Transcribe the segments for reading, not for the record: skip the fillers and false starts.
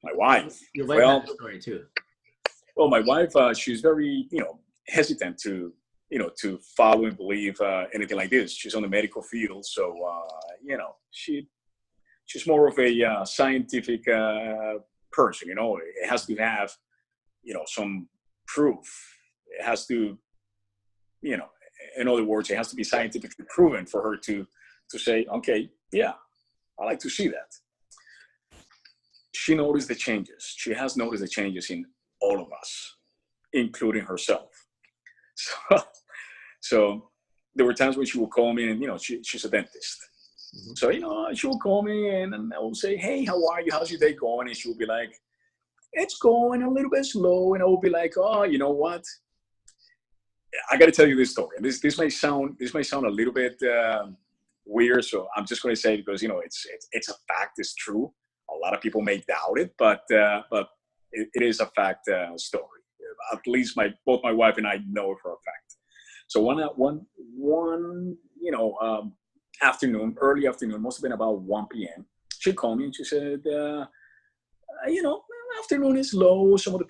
My wife. Your wife has a story too. Well, my wife, she's very, hesitant to, to follow and believe anything like this. She's on the medical field, so she's more of a scientific person. It has to have, some proof. It has to, in other words, it has to be scientifically proven for her to say, okay, yeah, I like to see that. She noticed the changes. She has noticed the changes in all of us, including herself. So there were times when she would call me, and she's a dentist. Mm-hmm. So she will call me, and I will say, "Hey, how are you? How's your day going?" And she will be like, "It's going a little bit slow." And I will be like, "Oh, you know what? I got to tell you this story. And this may sound a little bit weird, so I'm just going to say it because it's a fact. It's true. A lot of people may doubt it, but it is a fact story. At least both my wife and I know it for a fact. So one afternoon, early afternoon, must have been about 1 p.m. She called me and she said, afternoon is low. Some of the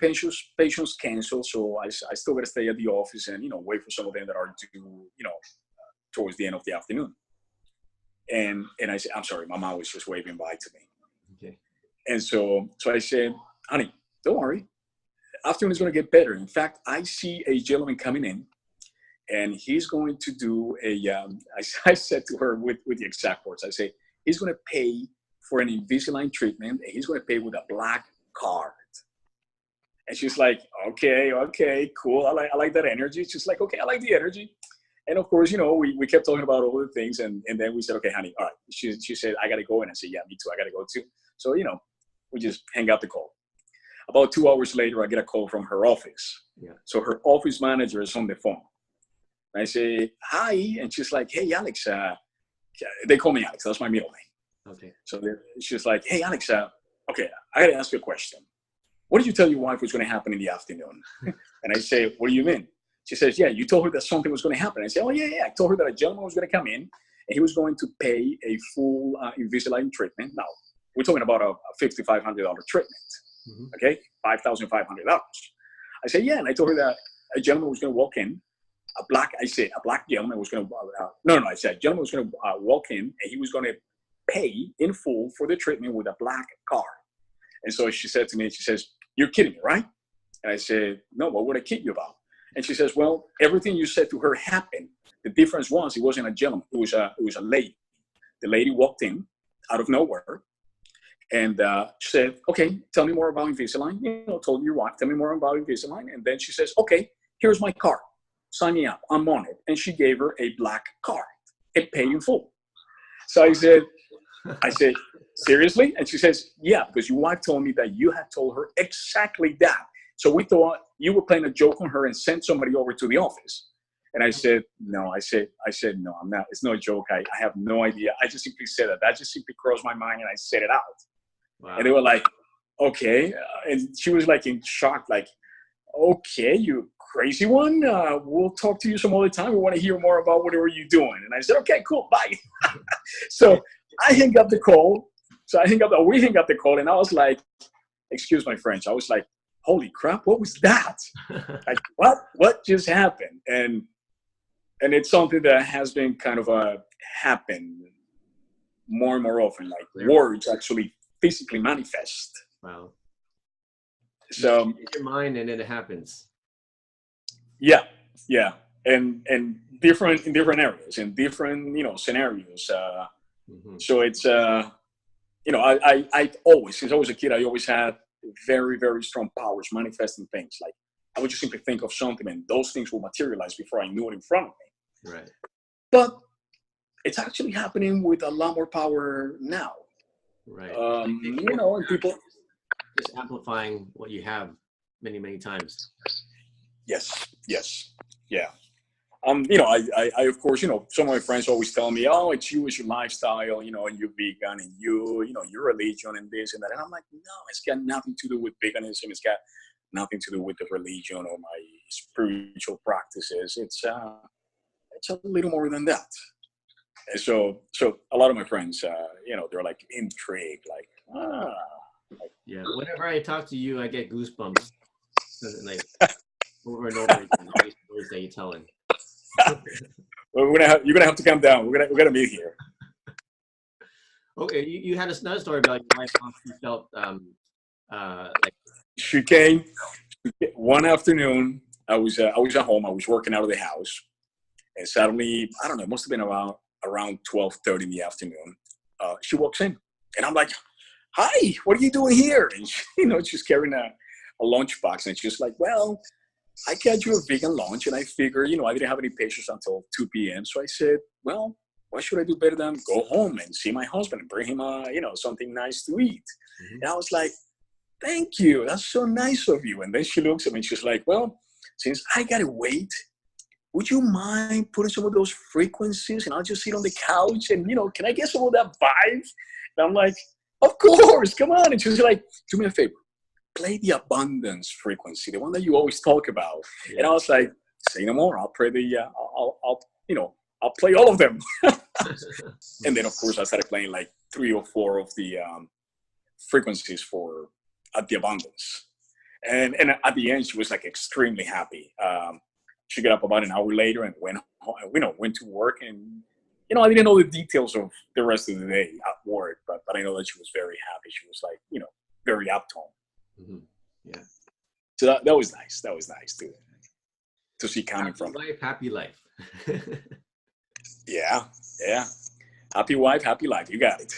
patients cancel, so I still got to stay at the office and wait for some of them that are due towards the end of the afternoon. And I said, I'm sorry, my mom was just waving by to me. Okay. And so I said, honey, don't worry. Afternoon is going to get better. In fact, I see a gentleman coming in, and he's going to do I said to her with the exact words, I say, he's going to pay for an Invisalign treatment, and he's going to pay with a black card. And she's like, okay, cool. I like that energy. She's like, okay, I like the energy. And of course, we kept talking about all the things, and then we said, okay, honey, all right. She said, I got to go. And I said, yeah, me too. I got to go too. So, we just hang up the call. About 2 hours later, I get a call from her office. Yeah. So her office manager is on the phone. And I say, hi. And she's like, hey, Alex. They call me Alex. That's my middle name. Okay. So she's like, hey, Alex, okay, I got to ask you a question. What did you tell your wife was going to happen in the afternoon? And I say, what do you mean? She says, yeah, you told her that something was going to happen. I say, oh, yeah. I told her that a gentleman was going to come in, and he was going to pay a full Invisalign treatment. Now, we're talking about a $5,500 treatment. Mm-hmm. Okay, $5,500. I said, yeah, and I told her that a gentleman was going to walk in, a black gentleman was going to, I said a gentleman was going to walk in, and he was going to pay in full for the treatment with a black card. And so she said to me, she says, you're kidding me, right? And I said, no, what would I kid you about? And she says, well, everything you said to her happened. The difference was it wasn't a gentleman, it was a lady. The lady walked in out of nowhere. And she said, okay, tell me more about Invisalign. Told your wife, tell me more about Invisalign. And then she says, okay, here's my card. Sign me up. I'm on it. And she gave her a black card. It paid in full. So I said, seriously? And she says, yeah, because your wife told me that you had told her exactly that. So we thought you were playing a joke on her and sent somebody over to the office. And I said, no, no, I'm not. It's no joke. I have no idea. I just simply said that. That just simply crossed my mind and I said it out. Wow. And they were like, okay. And she was like in shock, like, okay, you crazy one. We'll talk to you some other time. We want to hear more about whatever you're doing. And I said, okay, cool, bye. So I hang up the call. We hang up the call, and I was like, excuse my French. I was like, holy crap, what was that? Like, what just happened? And it's something that has been kind of happen more and more often, like words actually physically manifest. Wow. So in your mind, and it happens. Yeah. And in different areas, in different, scenarios. Mm-hmm. So it's, I always, since I was a kid, I always had very, very strong powers manifesting things. Like I would just simply think of something and those things will materialize before I knew it in front of me. Right. But it's actually happening with a lot more power now. Right. And people just amplifying what you have many, many times. Yes. Yeah. I of course, some of my friends always tell me, oh, it's your lifestyle, and you're vegan and your religion and this and that. And I'm like, no, it's got nothing to do with veganism. It's got nothing to do with the religion or my spiritual practices. It's a little more than that. And so a lot of my friends, they're like intrigued, like, Yeah. Whenever I talk to you, I get goosebumps. Like over and over again, all these stories that you're telling. Well, you're gonna have to come down. We're gonna meet here. Okay, you had another story about your wife, how she felt like. She came one afternoon. I was at home. I was working out of the house, and suddenly, I don't know, it must have been around 12:30 in the afternoon. She walks in, and I'm like, "Hi, what are you doing here?" And she, she's carrying a lunchbox, and she's like, "Well, I got you a vegan lunch, and I figured, I didn't have any patients until 2 p.m. So I said, well, what should I do better than go home and see my husband and bring him, something nice to eat?" Mm-hmm. And I was like, "Thank you. That's so nice of you." And then she looks at me and she's like, "Well, since I got to wait, would you mind putting some of those frequencies and I'll just sit on the couch and, can I get some of that vibe?" And I'm like, "Of course, come on." And she's like, "Do me a favor. Play the abundance frequency, the one that you always talk about." Yeah. And I was like, "Say no more. I'll play I'll play all of them." And then, of course, I started playing like 3 or 4 of the frequencies for the abundance. And at the end, she was like extremely happy. She got up about an hour later and went to work. And, I didn't know the details of the rest of the day at work, but I know that she was very happy. She was like, very uptone. Mm-hmm. Yeah. So that was nice. That was nice to see coming from. Happy life. Yeah. Happy wife, happy life. You got it.